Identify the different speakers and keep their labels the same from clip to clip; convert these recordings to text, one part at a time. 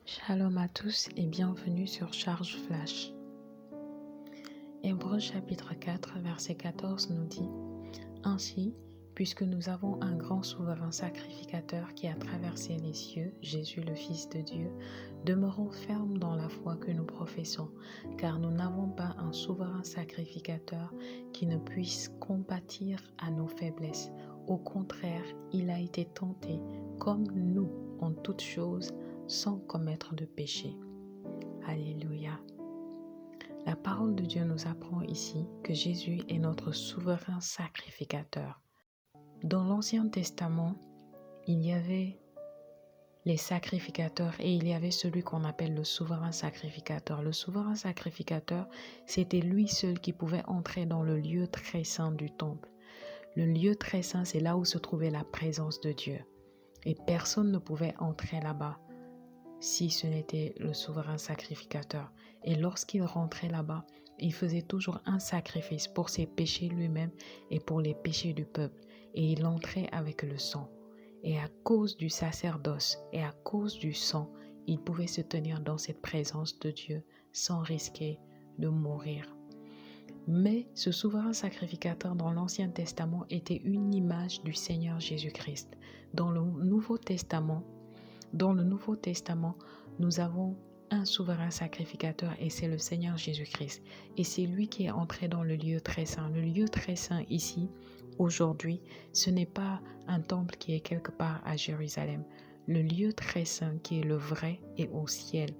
Speaker 1: Shalom à tous et bienvenue sur Charge Flash. Hébreux chapitre 4, verset 14 nous dit « Ainsi, puisque nous avons un grand souverain sacrificateur qui a traversé les cieux, Jésus le Fils de Dieu, demeurons fermes dans la foi que nous professons, car nous n'avons pas un souverain sacrificateur qui ne puisse compatir à nos faiblesses. Au contraire, il a été tenté comme nous en toutes choses, sans commettre de péché. » Alléluia. La parole de Dieu nous apprend ici que Jésus est notre souverain sacrificateur. Dans l'Ancien Testament, il y avait les sacrificateurs et il y avait celui qu'on appelle le souverain sacrificateur. Le souverain sacrificateur, c'était lui seul qui pouvait entrer dans le lieu très saint du temple. Le lieu très saint, c'est là où se trouvait la présence de Dieu. Et personne ne pouvait entrer là-bas si ce n'était le souverain sacrificateur. Et lorsqu'il rentrait là-bas, il faisait toujours un sacrifice pour ses péchés lui-même et pour les péchés du peuple. Et il entrait avec le sang. Et à cause du sacerdoce et à cause du sang, il pouvait se tenir dans cette présence de Dieu sans risquer de mourir. Mais ce souverain sacrificateur dans l'Ancien Testament était une image du Seigneur Jésus-Christ. Dans le Nouveau Testament, nous avons un souverain sacrificateur et c'est le Seigneur Jésus-Christ. Et c'est lui qui est entré dans le lieu très saint. Le lieu très saint ici, aujourd'hui, ce n'est pas un temple qui est quelque part à Jérusalem. Le lieu très saint qui est le vrai est au ciel.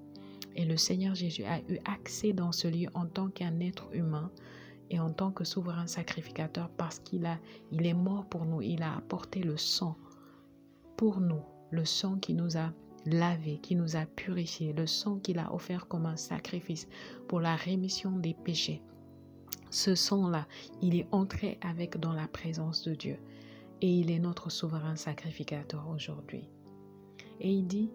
Speaker 1: Et le Seigneur Jésus a eu accès dans ce lieu en tant qu'un être humain et en tant que souverain sacrificateur parce qu'il est mort pour nous. Il a apporté le sang pour nous. Le sang qui nous a lavé, qui nous a purifiés, le sang qu'il a offert comme un sacrifice pour la rémission des péchés. Ce sang-là, il est entré avec dans la présence de Dieu et il est notre souverain sacrificateur aujourd'hui. Et il dit,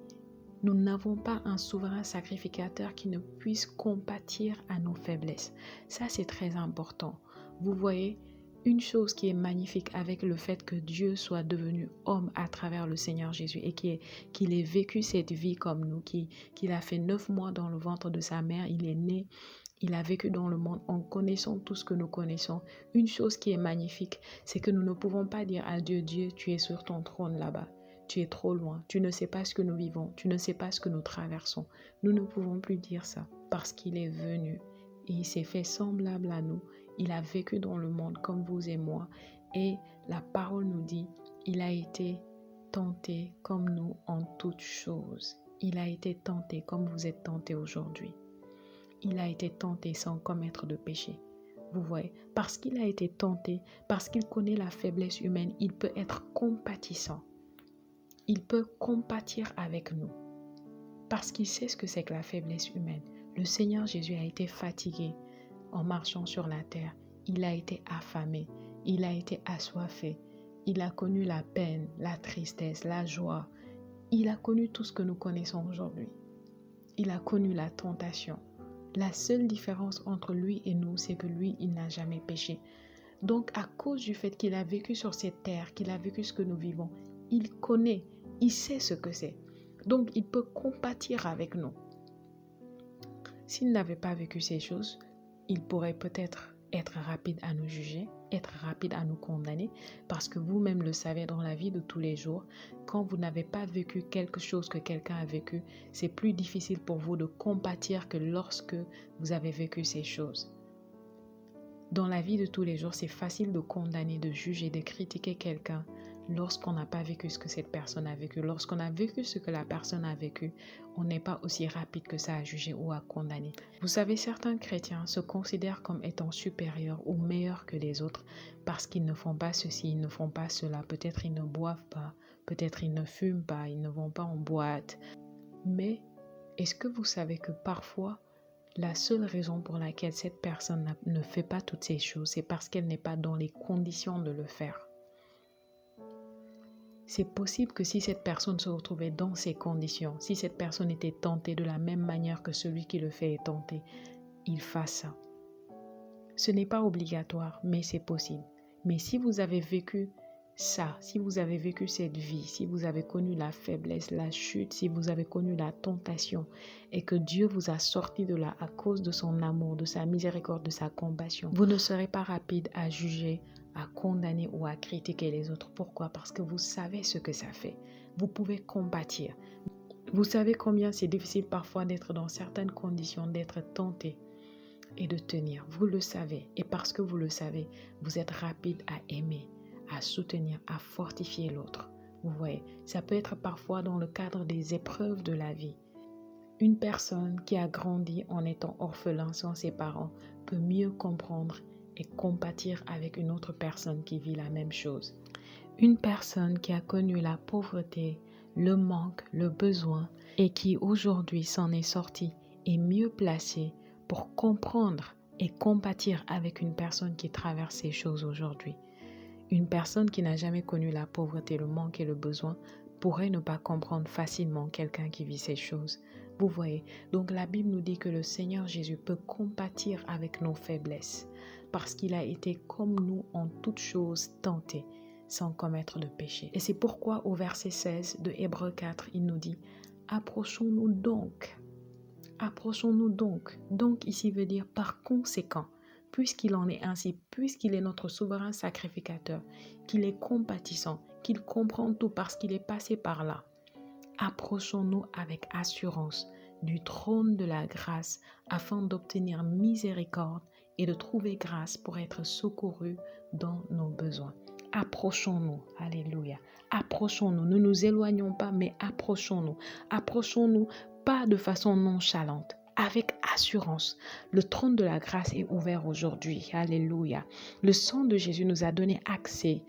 Speaker 1: nous n'avons pas un souverain sacrificateur qui ne puisse compatir à nos faiblesses. Ça, c'est très important. Vous voyez, une chose qui est magnifique avec le fait que Dieu soit devenu homme à travers le Seigneur Jésus et qu'il ait vécu cette vie comme nous, qu'il a fait 9 mois dans le ventre de sa mère, il est né, il a vécu dans le monde en connaissant tout ce que nous connaissons. Une chose qui est magnifique, c'est que nous ne pouvons pas dire à Dieu, Dieu, tu es sur ton trône là-bas. Tu es trop loin, tu ne sais pas ce que nous vivons, tu ne sais pas ce que nous traversons. Nous ne pouvons plus dire ça parce qu'il est venu et il s'est fait semblable à nous. Il a vécu dans le monde comme vous et moi et la parole nous dit, il a été tenté comme nous en toutes choses. Il a été tenté comme vous êtes tentés aujourd'hui. Il a été tenté sans commettre de péché. Vous voyez, parce qu'il a été tenté, parce qu'il connaît la faiblesse humaine, il peut être compatissant. Il peut compatir avec nous parce qu'il sait ce que c'est que la faiblesse humaine. Le Seigneur Jésus a été fatigué en marchant sur la terre. Il a été affamé, il a été assoiffé. Il a connu la peine, la tristesse, la joie. Il a connu tout ce que nous connaissons aujourd'hui. Il a connu la tentation. La seule différence entre lui et nous, c'est que lui, il n'a jamais péché. Donc, à cause du fait qu'il a vécu sur cette terre, qu'il a vécu ce que nous vivons, il connaît, il sait ce que c'est. Donc, il peut compatir avec nous. S'il n'avait pas vécu ces choses, il pourrait peut-être être rapide à nous juger, être rapide à nous condamner, parce que vous-même le savez dans la vie de tous les jours, quand vous n'avez pas vécu quelque chose que quelqu'un a vécu, c'est plus difficile pour vous de compatir que lorsque vous avez vécu ces choses. Dans la vie de tous les jours, c'est facile de condamner, de juger, de critiquer quelqu'un lorsqu'on n'a pas vécu ce que cette personne a vécu. Lorsqu'on a vécu ce que la personne a vécu, on n'est pas aussi rapide que ça à juger ou à condamner. Vous savez, certains chrétiens se considèrent comme étant supérieurs ou meilleurs que les autres parce qu'ils ne font pas ceci, ils ne font pas cela. Peut-être ils ne boivent pas, peut-être ils ne fument pas, ils ne vont pas en boîte. Mais est-ce que vous savez que parfois, la seule raison pour laquelle cette personne ne fait pas toutes ces choses, c'est parce qu'elle n'est pas dans les conditions de le faire. C'est possible que si cette personne se retrouvait dans ces conditions, si cette personne était tentée de la même manière que celui qui le fait est tenté, il fasse ça. Ce n'est pas obligatoire, mais c'est possible. Mais si vous avez vécu ça, si vous avez vécu cette vie, si vous avez connu la faiblesse, la chute, si vous avez connu la tentation et que Dieu vous a sorti de là à cause de son amour, de sa miséricorde, de sa compassion, vous ne serez pas rapide à juger, à condamner ou à critiquer les autres. Pourquoi? Parce que vous savez ce que ça fait. Vous pouvez compatir. Vous savez combien c'est difficile parfois d'être dans certaines conditions, d'être tenté et de tenir. Vous le savez. Et parce que vous le savez, vous êtes rapide à aimer, à soutenir, à fortifier l'autre. Vous voyez, ça peut être parfois dans le cadre des épreuves de la vie. Une personne qui a grandi en étant orphelin sans ses parents peut mieux comprendre et compatir avec une autre personne qui vit la même chose. Une personne qui a connu la pauvreté, le manque, le besoin et qui aujourd'hui s'en est sortie est mieux placée pour comprendre et compatir avec une personne qui traverse ces choses aujourd'hui. Une personne qui n'a jamais connu la pauvreté, le manque et le besoin pourrait ne pas comprendre facilement quelqu'un qui vit ces choses. Vous voyez, donc la Bible nous dit que le Seigneur Jésus peut compatir avec nos faiblesses parce qu'il a été comme nous en toutes choses tenté, sans commettre de péché. Et c'est pourquoi au verset 16 de Hébreux 4, il nous dit « Approchons-nous donc ». Approchons-nous donc. Donc ici veut dire par conséquent, puisqu'il en est ainsi, puisqu'il est notre souverain sacrificateur, qu'il est compatissant, qu'il comprend tout parce qu'il est passé par là. Approchons-nous avec assurance du trône de la grâce afin d'obtenir miséricorde et de trouver grâce pour être secourus dans nos besoins. Approchons-nous, alléluia, approchons-nous, ne nous éloignons pas, mais approchons-nous. Approchons-nous pas de façon nonchalante, avec assurance. Le trône de la grâce est ouvert aujourd'hui, alléluia. Le sang de Jésus nous a donné accès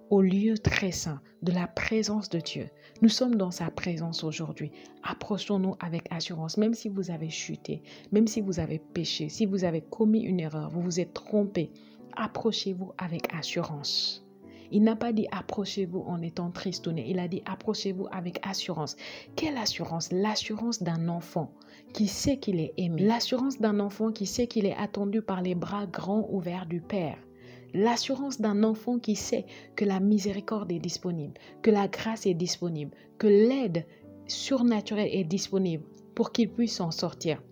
Speaker 1: au lieu très saint de la présence de Dieu. Nous sommes dans sa présence aujourd'hui. Approchons-nous avec assurance, même si vous avez chuté, même si vous avez péché, si vous avez commis une erreur, vous vous êtes trompé. Approchez-vous avec assurance. Il n'a pas dit approchez-vous en étant tristouné. Il a dit approchez-vous avec assurance. Quelle assurance? L'assurance d'un enfant qui sait qu'il est aimé. L'assurance d'un enfant qui sait qu'il est attendu par les bras grands ouverts du Père. L'assurance d'un enfant qui sait que la miséricorde est disponible, que la grâce est disponible, que l'aide surnaturelle est disponible pour qu'il puisse s'en sortir.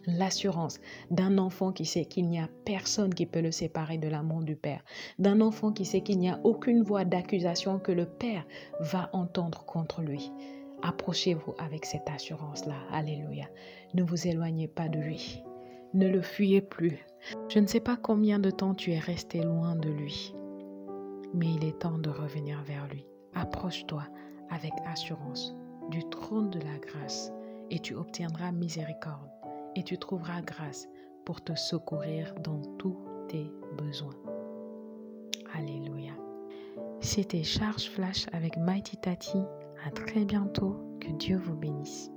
Speaker 1: L'assurance d'un enfant qui sait qu'il n'y a personne qui peut le séparer de l'amour du Père. D'un enfant qui sait qu'il n'y a aucune voix d'accusation que le Père va entendre contre lui. Approchez-vous avec cette assurance-là. Alléluia. Ne vous éloignez pas de lui. Ne le fuyez plus. Je ne sais pas combien de temps tu es resté loin de lui, mais il est temps de revenir vers lui. Approche-toi avec assurance du trône de la grâce et tu obtiendras miséricorde. Et tu trouveras grâce pour te secourir dans tous tes besoins. Alléluia. C'était Charge Flash avec Mighty Tati. À très bientôt. Que Dieu vous bénisse.